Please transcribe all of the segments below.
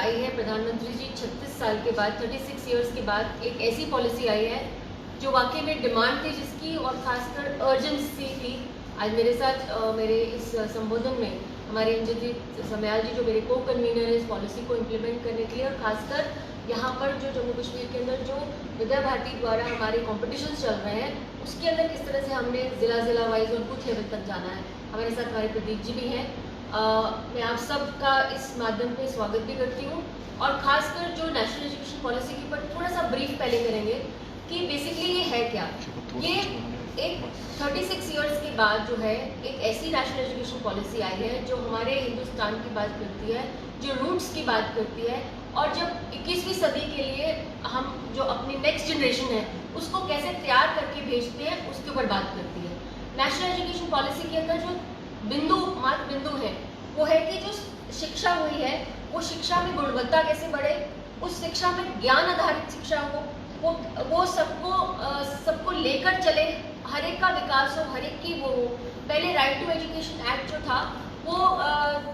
आई है प्रधानमंत्री जी 36 साल के बाद, 36 ईयर्स के बाद एक ऐसी पॉलिसी आई है जो वाकई में डिमांड थी जिसकी, और खासकर अर्जेंसी थी। आज मेरे साथ मेरे इस संबोधन में हमारे इंद्रजीत समयाल जी जो मेरे को कन्वीनर है इस पॉलिसी को इम्प्लीमेंट करने के लिए, और खासकर यहाँ पर जो जम्मू कश्मीर के अंदर जो विद्या भारती द्वारा हमारे कॉम्पिटिशन चल रहे हैं उसके अंदर किस तरह से हमने ज़िला वाइज और बूथ लेवल तक जाना है। हमारे साथ हमारे प्रदीप जी भी हैं। मैं आप सबका इस माध्यम पे स्वागत भी करती हूँ, और खासकर जो नेशनल एजुकेशन पॉलिसी के ऊपर थोड़ा सा ब्रीफ पहले करेंगे कि बेसिकली ये है क्या। ये एक 36 इयर्स के बाद जो है एक ऐसी नेशनल एजुकेशन पॉलिसी आई है जो हमारे हिंदुस्तान की बात करती है, जो रूट्स की बात करती है, और जब 21वीं सदी के लिए हम जो अपनी नेक्स्ट जनरेशन है उसको कैसे तैयार करके भेजते हैं उसके ऊपर बात करती है। नेशनल एजुकेशन पॉलिसी के अंदर जो मात्र बिंदु है वो है कि जो शिक्षा हुई है वो शिक्षा में गुणवत्ता कैसे बढ़े, उस शिक्षा में ज्ञान आधारित शिक्षा हो, वो सबको लेकर चले, हर एक का विकास हो, हर एक की वो हो। पहले राइट टू एजुकेशन एक्ट जो था वो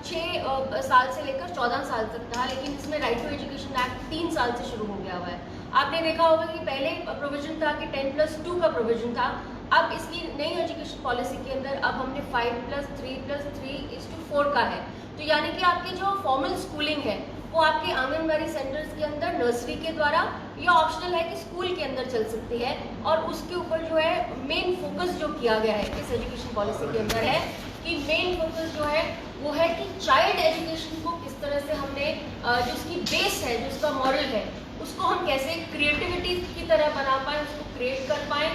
6 साल से लेकर 14 साल तक था, लेकिन इसमें राइट टू एजुकेशन एक्ट 3 साल से शुरू हो गया हुआ है। आपने देखा होगा कि पहले प्रोविजन था कि 10+2 का प्रोविजन था, अब इसकी नई एजुकेशन पॉलिसी के अंदर अब हमने 5+3+3:4 का है। तो यानी कि आपकी जो फॉर्मल स्कूलिंग है वो आपके आंगनबाड़ी सेंटर्स के अंदर नर्सरी के द्वारा या ऑप्शनल है कि स्कूल के अंदर चल सकती है, और उसके ऊपर जो है मेन फोकस जो किया गया है इस एजुकेशन पॉलिसी के अंदर है कि मेन फोकस जो है वो है कि चाइल्ड एजुकेशन को किस तरह से हमने जो उसकी बेस है, जो उसका मॉडल है, उसको हम कैसे क्रिएटिविटी की तरह बना पाएँ, उसको क्रिएट कर पाएँ,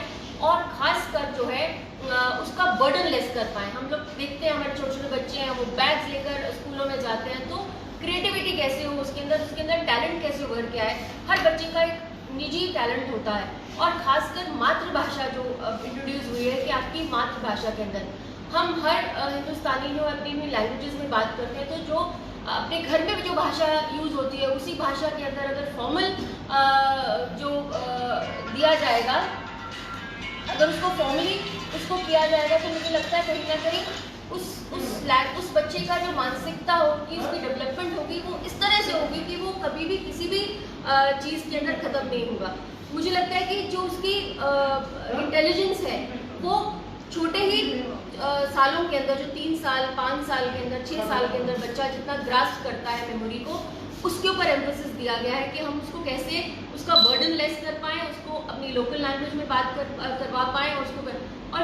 और खासकर जो है उसका बर्डन लेस कर पाएँ। हम लोग देखते हैं हमारे छोटे छोटे बच्चे हैं वो बैग्स लेकर स्कूलों में जाते हैं, तो क्रिएटिविटी कैसे हो उसके अंदर टैलेंट कैसे उभर के आए। हर बच्चे का एक निजी टैलेंट होता है, और खासकर मातृभाषा जो इंट्रोड्यूस हुई है कि आपकी मातृभाषा के अंदर हम हर हिंदुस्तानी जो अपनी लैंग्वेजेस में बात करते हैं, तो जो अपने घर में भी जो भाषा यूज़ होती है उसी भाषा के अंदर अगर फॉर्मल दिया जाएगा, अगर उसको फॉर्मली उसको किया जाएगा, तो मुझे लगता है कहीं ना कहीं उस बच्चे का जो मानसिकता होगी, उसकी डेवलपमेंट होगी, वो इस तरह से होगी कि वो कभी भी किसी भी चीज़ के अंदर ख़त्म नहीं होगा। मुझे लगता है कि जो उसकी इंटेलिजेंस है वो छोटे ही सालों के अंदर, जो 3 साल 5 साल के अंदर 6 साल के अंदर बच्चा जितना ग्रास्प करता है मेमोरी को, उसके ऊपर एम्फेसिस दिया गया है कि हम उसको कैसे उसका बर्डन लेस कर पाएँ, उसको अपनी लोकल लैंग्वेज में बात करवा पाएँ, और उसको और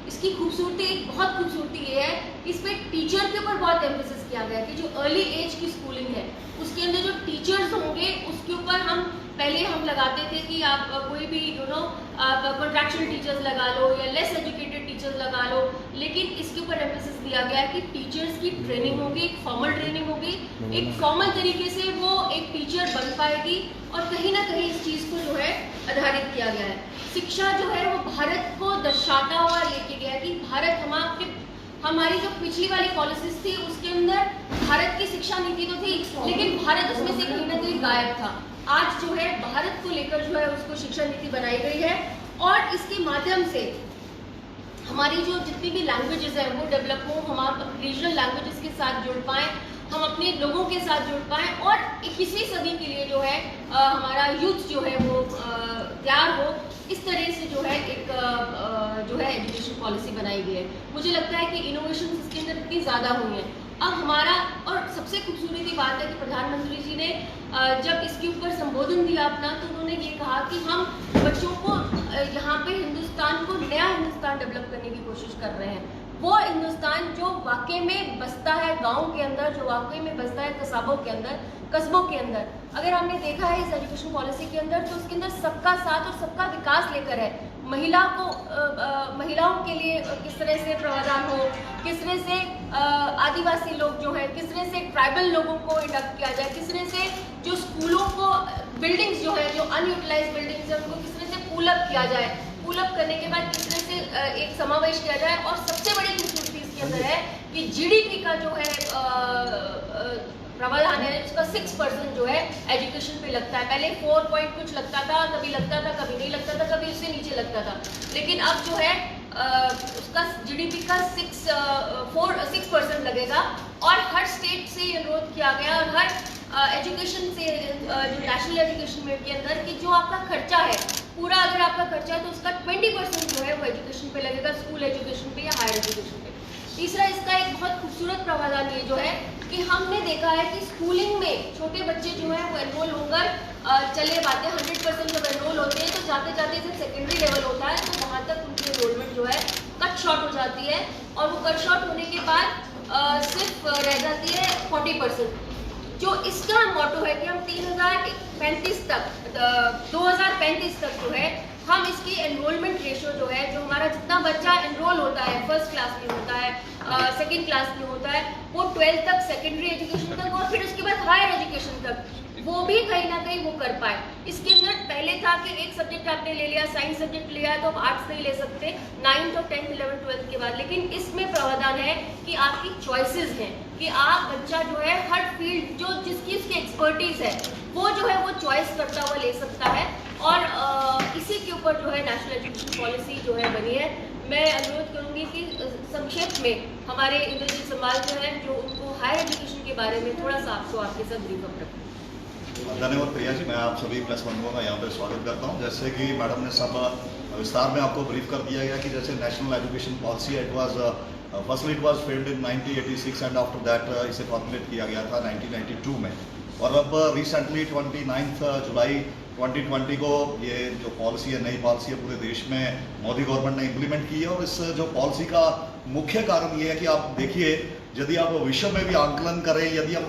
इसकी खूबसूरती, एक बहुत खूबसूरती ये है कि इस पर टीचर के ऊपर बहुत एम्फेसिस किया गया है कि जो अर्ली एज की स्कूलिंग है उसके अंदर जो टीचर्स होंगे उसके ऊपर पहले हम लगाते थे कि आप कोई भी आप कॉन्ट्रैक्चुअल टीचर्स लगा लो या लेस एजुकेटेड टीचर्स लगा लो, लेकिन इसके ऊपर एम्फेसिस दिया गया है कि टीचर्स की ट्रेनिंग होगी, एक फॉर्मल ट्रेनिंग होगी, एक फॉर्मल तरीके से वो एक टीचर बन पाएगी, और कहीं ना कहीं इस चीज़ को जो है आधारित किया गया है। शिक्षा जो है वो भारत को दर्शाता हुआ लेके गया कि भारत हमारी जो पिछली वाली पॉलिसीज थी उसके अंदर भारत की शिक्षा नीति तो थी, लेकिन भारत उसमें से कहीं ना कहीं गायब था। आज जो है भारत को लेकर जो है उसको शिक्षा नीति बनाई गई है, और इसके माध्यम से हमारी जो जितनी भी लैंग्वेजेस हैं वो डेवलप हो, हम रीजनल लैंग्वेजेस के साथ जुड़ पाएँ, हम अपने लोगों के साथ जुड़ पाएँ, और 21वीं सदी के लिए जो है हमारा यूथ जो है वो तैयार हो। इस तरह से जो है एक जो है एजुकेशन पॉलिसी बनाई गई है। मुझे लगता है कि इनोवेशन इसके अंदर इतनी ज़्यादा हुई हैं। अब हमारा, और सबसे खूबसूरती की बात है कि प्रधानमंत्री जी ने जब इसके ऊपर संबोधन दिया अपना, तो उन्होंने ये कहा कि हम बच्चों को यहाँ पे हिंदुस्तान को नया हिंदुस्तान डेवलप करने की कोशिश कर रहे हैं। वो हिंदुस्तान जो वाकई में बसता है गाँव के अंदर, जो वाकई में बसता है कस्बों के अंदर। अगर हमने देखा है इस एजुकेशन पॉलिसी के अंदर, तो उसके अंदर सबका साथ और सबका विकास लेकर है। महिलाओं के लिए किस तरह से प्रावधान हो, किस तरह से आदिवासी लोग जो है, किस तरह से ट्राइबल लोगों को इंडक्ट किया जाए, किस तरह से जो स्कूलों को बिल्डिंग्स जो है, जो अनयूटिलाइज बिल्डिंग्स है, उनको किस तरह से पुल अप किया जाए, पुल अप करने के बाद किस तरह से एक समावेश किया जाए। और सबसे बड़ी खूबसूरती इसके अंदर है कि जीडीपी का जो है प्रावधान है, उसका 6% जो है एजुकेशन पे लगता है। पहले 4 पॉइंट कुछ लगता था, कभी लगता था, कभी नहीं लगता था, कभी उससे नीचे लगता था, लेकिन अब जो है उसका जीडीपी का 6% लगेगा। और हर स्टेट से ये अनुरोध किया गया, और हर एजुकेशन से जो नेशनल एजुकेशन में के अंदर कि जो आपका खर्चा है पूरा, अगर आपका खर्चा है तो उसका 20% जो है वो एजुकेशन पे लगेगा, स्कूल एजुकेशन पे या हायर एजुकेशन पे। तीसरा इसका एक बहुत खूबसूरत प्रावधान ये जो है कि हमने देखा है कि स्कूलिंग में छोटे बच्चे जो है वो एनरोल होकर चले पाते हैं, 100% जब एनरोल होते हैं तो जाते जाते जब सेकेंडरी लेवल होता है तो वहाँ तक उनकी एनरोलमेंट जो है कट शॉर्ट हो जाती है, और वो कट शॉर्ट होने के बाद सिर्फ रह जाती है 40%। जो इसका मोटो है कि हम 2035 तक जो है हम इसकी एनरोलमेंट रेशियो जो है, जो हमारा जितना बच्चा एनरोल होता है फर्स्ट क्लास में होता है, सेकंड क्लास में होता है, वो 12th तक सेकेंडरी एजुकेशन तक और फिर उसके बाद हायर एजुकेशन तक, वो भी कहीं ना कहीं वो कर पाए। इसके अंदर पहले था कि एक सब्जेक्ट आपने ले लिया, साइंस सब्जेक्ट लिया है तो आप आर्ट्स नहीं ले सकते 9th और 10th 11th 12th के बाद, लेकिन इसमें प्रावधान है कि आपकी चॉइसेस हैं कि आप बच्चा जो है हर फील्ड जो जिसकी उसकी एक्सपर्टीज है वो जो है वो चॉइस करता हुआ ले सकता है। और इसी के ऊपर जो है नेशनल एजुकेशन पॉलिसी जो है बनी है। मैं अनुरोध करूंगी कि संक्षेप में हमारे इंद्रजीत सम्वाल जो है जो उनको हायर एजुकेशन के बारे में थोड़ा सा आपके साथ ब्रीफ अप रखें। धन्यवाद प्रिया जी, मैं आप सभी प्रेस बंधुओं का यहाँ पे स्वागत करता हूँ। जैसे कि मैडम ने सब विस्तार में आपको ब्रीफ कर दिया गया कि जैसे national education policy it was firstly it was framed in 1986 and after that इसे फॉर्मुलेट किया गया था 1992 में, और अब रिसेंटली 29 जुलाई 2020 को ये जो पॉलिसी है, नई पॉलिसी है, पूरे देश में मोदी गवर्नमेंट ने इम्प्लीमेंट की है। और इस जो पॉलिसी का मुख्य कारण ये है कि आप देखिए, यदि आप विश्व में भी आंकलन करें, यदि हम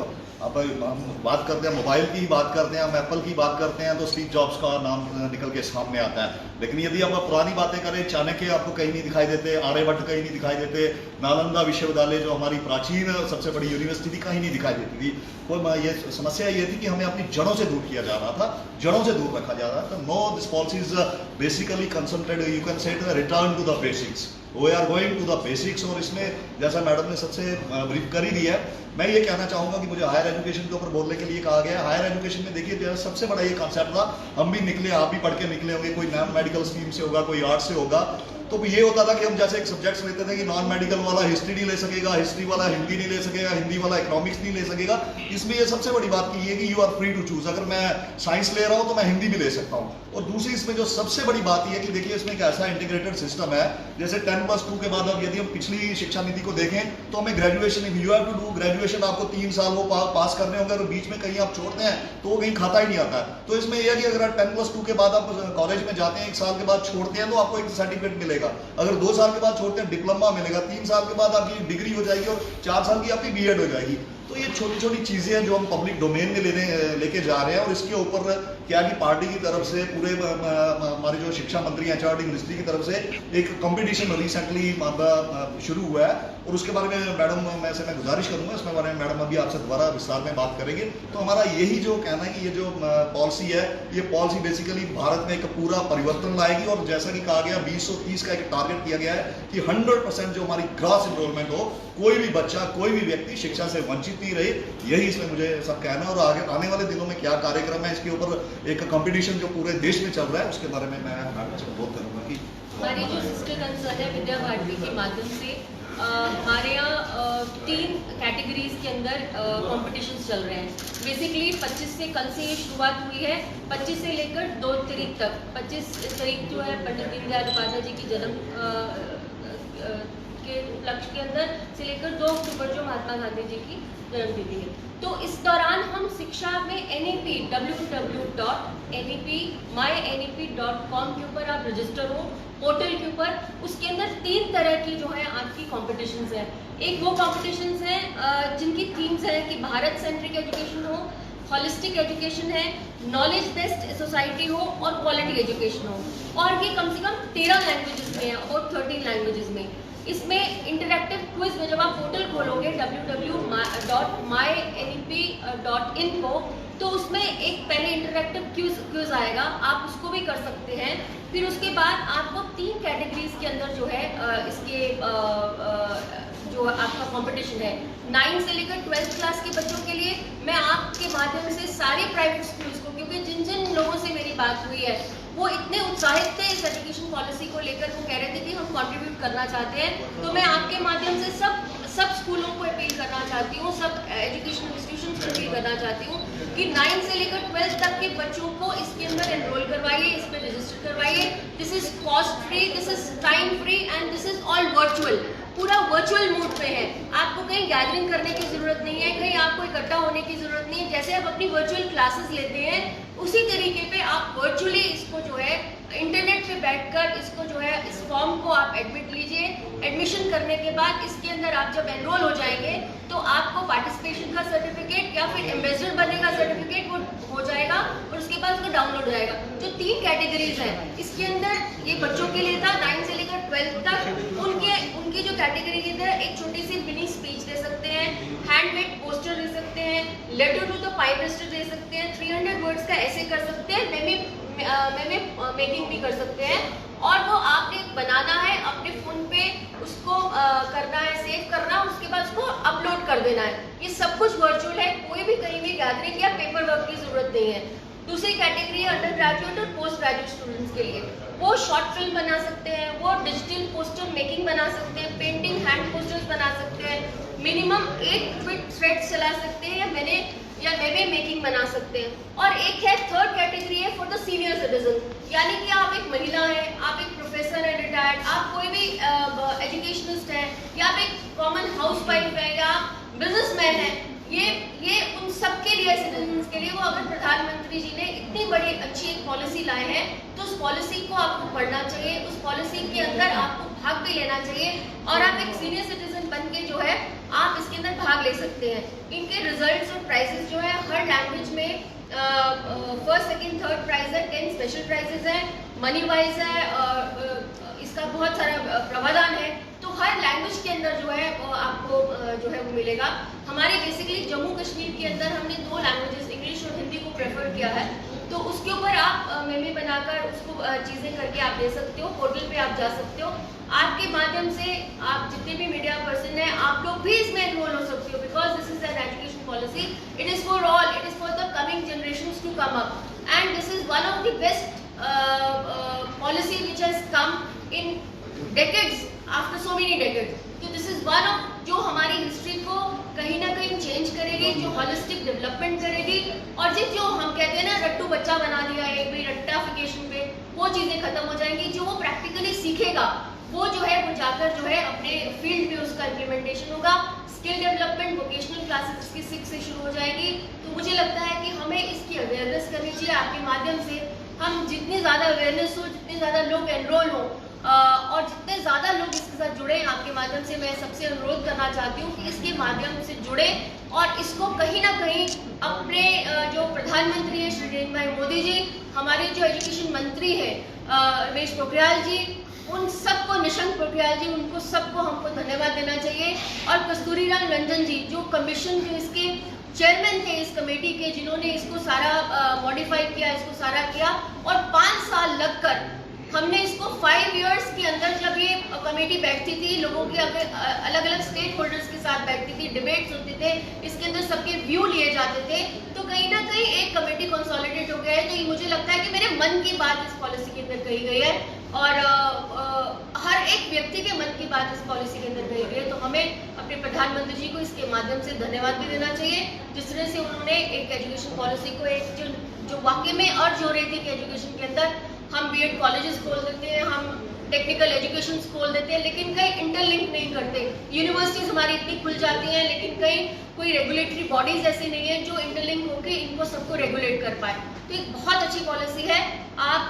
बात करते हैं मोबाइल की ही बात करते हैं, हम एप्पल की बात करते हैं तो स्टीव जॉब्स का नाम निकल के सामने आता है। लेकिन यदि हम पुरानी बातें करें, चाणक्य आपको कहीं नहीं दिखाई देते, आर्यभट्ट कहीं नहीं दिखाई देते, नालंदा विश्वविद्यालय जो हमारी प्राचीन सबसे बड़ी यूनिवर्सिटी थी कहीं नहीं दिखाई देती थी। कोई ये समस्या ये थी कि हमें अपनी जड़ों से दूर किया जा रहा था, जड़ों से दूर रखा जा रहा था। No, this policy is basically concentrated, you can say return to the basics, we are going to the basics. और इसमें जैसा मैडम ने सबसे ब्रीफ कर ही दिया है, मैं ये कहना चाहूंगा कि मुझे हायर एजुकेशन के ऊपर बोलने के लिए कहा गया है। हायर एजुकेशन में देखिए सबसे बड़ा ये कॉन्सेप्ट था, हम भी निकले, आप भी पढ़ के निकले होंगे, कोई नॉन मेडिकल स्ट्रीम से होगा, कोई आर्ट्स से होगा, तो ये होता था कि हम जैसे एक सब्जेक्ट्स लेते थे कि नॉन मेडिकल वाला हिस्ट्री नहीं ले सकेगा, हिस्ट्री वाला हिंदी नहीं ले सकेगा, हिंदी वाला इकोनॉमिक्स नहीं ले सकेगा। इसमें ये सबसे बड़ी बात की है कि you are free to choose, अगर मैं साइंस ले रहा हूं तो मैं हिंदी भी ले सकता हूं। और दूसरी इसमें जो सबसे बड़ी बात यह है कि देखिए इसमें एक ऐसा इंटीग्रेटेड सिस्टम है, जैसे 10+2 के बाद अब यदि हम पिछली शिक्षा नीति को देखें तो हमें graduation, you have to do graduation, आपको 3 साल वो पास करने होंगे, और बीच में कहीं आप छोड़ते हैं तो वो कहीं खाता ही नहीं आता है। तो इसमें यह है कि अगर 10+2 के बाद आप कॉलेज में जाते हैं, 1 साल के बाद छोड़ते हैं तो आपको एक सर्टिफिकेट मिलेगा, अगर 2 साल के बाद छोड़ते हैं डिप्लोमा मिलेगा, 3 साल के बाद आपकी डिग्री हो जाएगी और 4 साल की आपकी बीएड हो जाएगी। तो ये छोटी छोटी चीजें हैं जो हम पब्लिक डोमेन में लेके जा रहे हैं। और इसके ऊपर क्या कि पार्टी की तरफ से, पूरे हमारे जो शिक्षा मंत्री हैं, एचआरडी मिनिस्ट्री की तरफ से एक कंपटीशन रिसेंटली शुरू हुआ है, और उसके बारे में मैडम मैं गुजारिश करूंगा, इसमें बारे में मैडम अभी आपसे दोबारा विस्तार में बात करेंगे। तो हमारा यही जो कहना है कि ये जो पॉलिसी है, ये पॉलिसी बेसिकली भारत में एक पूरा परिवर्तन लाएगी। और जैसा कि कहा गया 2030 का एक टारगेट किया गया है कि 100% जो हमारी ग्रॉस एनरोलमेंट हो, कोई भी बच्चा, कोई भी व्यक्ति शिक्षा से वंचित नहीं रहे। यही इसमें मुझे सब कहना है। और आगे आने वाले दिनों में क्या कार्यक्रम है, इसके ऊपर एक कंपटीशन जो पूरे देश में चल रहा है, उसके बारे में मैं मैडम से अनुरोध करूंगा कि हमारी जो सिस्टर कंसर्न है विद्या भारती के माध्यम से हमारे यहाँ 3 कैटेगरीज के अंदर कॉम्पिटिशन्स चल रहे हैं। बेसिकली 25 से, कल से ये शुरुआत हुई है, 25 से लेकर 2 तारीख तक। 25 तारीख जो है पंडित दीनदयाल उपाध्याय जी की जन्म के उपलक्ष्य के अंदर से लेकर 2 अक्टूबर जो महात्मा गांधी जी की जन्मतिथि है। तो इस दौरान हम शिक्षा में NEP www.nep.mynep.com के ऊपर आप रजिस्टर हो, पोर्टल के ऊपर। उसके अंदर 3 तरह की जो है आपकी कॉम्पिटिशन्स हैं। एक वो कॉम्पिटिशन्स हैं जिनकी थीम्स है कि भारत सेंट्रिक एजुकेशन हो, हॉलिस्टिक एजुकेशन है, नॉलेज बेस्ड सोसाइटी हो और क्वालिटी एजुकेशन हो। और ये कम से कम 13 लैंग्वेजेस में है और 13 लैंग्वेजेस में। इसमें इंटरैक्टिव क्विज में जब आप पोर्टल खोलोगे www.mynep.in को, तो उसमें एक पहले इंटरैक्टिव क्विज आएगा, आप उसको भी कर सकते हैं। फिर उसके बाद आपको 3 कैटेगरीज के अंदर जो है इसके जो आपका कंपटीशन है 9 से लेकर 12th क्लास के बच्चों के लिए। मैं आपके माध्यम से सारे प्राइवेट स्कूल्स को, क्योंकि जिन जिन लोगों से मेरी बात हुई है वो इतने उत्साहित थे इस एजुकेशन पॉलिसी को लेकर, वो कह रहे थे कि हम कंट्रीब्यूट करना चाहते हैं। तो मैं आपके माध्यम से सब स्कूलों को अपील करना चाहती हूँ, सब एजुकेशन इंस्टीट्यूशंस को अपील करना चाहती हूँ कि 9 से लेकर 12 तक के बच्चों को इसके अंदर एनरोल करवाइए, इस पर रजिस्टर करवाइए। This is cost free, this is time free and this is all virtual, पूरा वर्चुअल मोड पे है। आपको कहीं गैदरिंग करने की जरूरत नहीं है, कहीं आपको इकट्ठा होने की जरूरत नहीं है। जैसे आप अपनी वर्चुअल क्लासेस लेते हैं उसी तरीके पे आप वर्चुअली इसको जो है इंटरनेट पे बैठकर इसको जो है इस फॉर्म को आप एडमिट लीजिए। एडमिशन करने के बाद इसके अंदर आप जब एनरोल हो जाएंगे तो आपको पार्टिसिपेशन का सर्टिफिकेट या फिर एम्बेसडर बनने का सर्टिफिकेट वो हो जाएगा और उसके बाद उसको डाउनलोड हो जाएगा। जो 3 कैटेगरीज हैं इसके अंदर ये बच्चों के लिए था 9 से लेकर 12 तक। उनकी जो कैटेगरी के अंदर एक छोटी सी मिनी स्पीच दे सकते हैं, हैंडमेड पोस्टर दे सकते हैं, letter to the prime minister दे सकते हैं, 300 वर्ड्स का ऐसे कर सकते हैं, मेकिंग भी कर सकते हैं। और वो आपने बनाना है अपने फोन पे, उसको करना है, सेव करना, उसके बाद उसको अपलोड कर देना है। ये सब कुछ वर्चुअल है, कोई भी कहीं भी गैदरिंग या पेपर वर्क की जरूरत नहीं है। दूसरी कैटेगरी है अंडर ग्रेजुएट और पोस्ट ग्रेजुएट स्टूडेंट्स के लिए। वो शॉर्ट फिल्म बना सकते हैं, वो डिजिटल पोस्टर मेकिंग बना सकते हैं, पेंटिंग हैंड पोस्टर्स बना सकते हैं, मिनिमम 8 बिट थ्रेड्स चला सकते हैं या वेब मेकिंग बना सकते हैं। और एक है थर्ड कैटेगरी है फॉर द सीनियर सिटीजन, यानी कि आप एक महिला हैं, आप एक प्रोफेसर हैं रिटायर्ड, आप कोई भी एजुकेशनिस्ट हैं, या आप एक कॉमन हाउस वाइफ है, या आप बिजनेसमैन हैं। ये उन सब के लिए, सिटीजन्स के लिए, वो अगर प्रधानमंत्री जी ने इतनी बड़ी अच्छी एक पॉलिसी लाए हैं तो उस पॉलिसी को आपको पढ़ना चाहिए, उस पॉलिसी के अंदर आपको भाग भी लेना चाहिए और आप एक सीनियर सिटीजन बन के जो है आप इसके अंदर भाग ले सकते हैं। इनके रिजल्ट्स और प्राइजेस जो है हर लैंग्वेज में फर्स्ट सेकंड थर्ड प्राइज है, 10 स्पेशल प्राइजेस है, मनी वाइज है, इसका बहुत सारा प्रावधान है। तो हर लैंग्वेज के अंदर जो है वो आपको जो है वो मिलेगा। हमारे बेसिकली जम्मू कश्मीर के अंदर हमने 2 लैंग्वेजेस इंग्लिश और हिंदी को प्रेफर किया है, तो उसके ऊपर आप मेमी बनाकर उसको चीज़ें करके आप दे सकते हो, पोर्टल पे आप जा सकते हो। आपके माध्यम से आप जितने भी मीडिया पर्सन हैं आप लोग भी इसमें एनरोल हो सकते हो, because this is an education policy, it is for all, it is for the coming generations to come up and this is one of the best policy which has come in decades, after so many decades. तो this is one of जो हमारी history को कहीं ना कहीं change करेगी, जो holistic development करेगी, और जो हम कहते हैं ना रट्टू बच्चा बना दिया एक भी रट्टाफिकेशन पे, वो चीज़ें खत्म हो जाएंगी। जो वो प्रैक्टिकली सीखेगा वो जो है वो जाकर जो है अपने फील्ड में उसका इम्प्लीमेंटेशन होगा। स्किल डेवलपमेंट वोकेशनल क्लासेस इसकी 6 से शुरू हो जाएगी। तो मुझे लगता है कि हमें इसकी अवेयरनेस करनी चाहिए। आपके माध्यम से हम जितनी ज़्यादा अवेयरनेस हो, जितने ज़्यादा लोग एनरोल हो और जितने ज़्यादा लोग इसके साथ जुड़े, आपके माध्यम से मैं सबसे अनुरोध करना चाहती हूँ कि इसके माध्यम से जुड़े और इसको कहीं ना कहीं अपने जो प्रधानमंत्री है श्री नरेंद्र भाई मोदी जी, हमारे जो एजुकेशन मंत्री है रमेश पोखरियाल जी, उन सबको, निशंक पोखरियाल जी, उनको सबको हमको धन्यवाद देना चाहिए। और कस्तूरीलाल रंजन जी जो कमीशन, जो इसके चेयरमैन थे इस कमेटी के, जिन्होंने इसको सारा मॉडिफाई किया, इसको सारा किया, और 5 साल लगकर हमने इसको 5 इयर्स के अंदर, जब ये कमेटी बैठती थी, लोगों के अलग अलग स्टेक होल्डर्स के साथ बैठती थी, डिबेट्स होते थे, इसके अंदर सबके व्यू लिए जाते थे, तो कहीं ना कहीं एक कमेटी कंसोलिडेट हो गया है। तो ये मुझे लगता है कि मेरे मन की बात इस पॉलिसी के अंदर कही गई है और हर एक व्यक्ति के मन की बात इस पॉलिसी के अंदर कही गई है। तो हमें अपने प्रधानमंत्री जी को इसके माध्यम से धन्यवाद भी देना चाहिए, जिस तरह से उन्होंने एक एजुकेशन पॉलिसी को एक जो वाकई में अर्ज हो रही थी कि एजुकेशन के अंदर हम बीएड कॉलेजेस खोल देते हैं, हम टेक्निकल एजुकेशन खोल देते हैं, लेकिन कहीं इंटरलिंक नहीं करते। यूनिवर्सिटीज हमारी इतनी खुल जाती हैं, लेकिन कहीं कोई रेगुलेटरी बॉडीज ऐसी नहीं है जो इंटरलिंक होकर इनको सबको रेगुलेट कर पाए। तो एक बहुत अच्छी पॉलिसी है। आप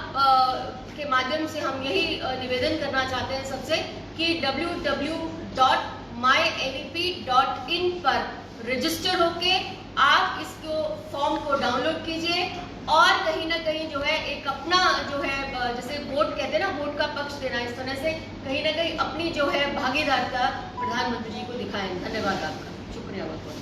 के माध्यम से हम यही निवेदन करना चाहते हैं सबसे कि www.mymep.in पर रजिस्टर होके आप इसको फॉर्म को डाउनलोड कीजिए और कहीं ना कहीं जो है एक अपना जो है जैसे वोट कहते हैं ना, वोट का पक्ष देना, इस तरह से कहीं ना कहीं अपनी जो है भागीदारिता प्रधानमंत्री जी को दिखाएं। धन्यवाद आपका, शुक्रिया बहुत बहुत।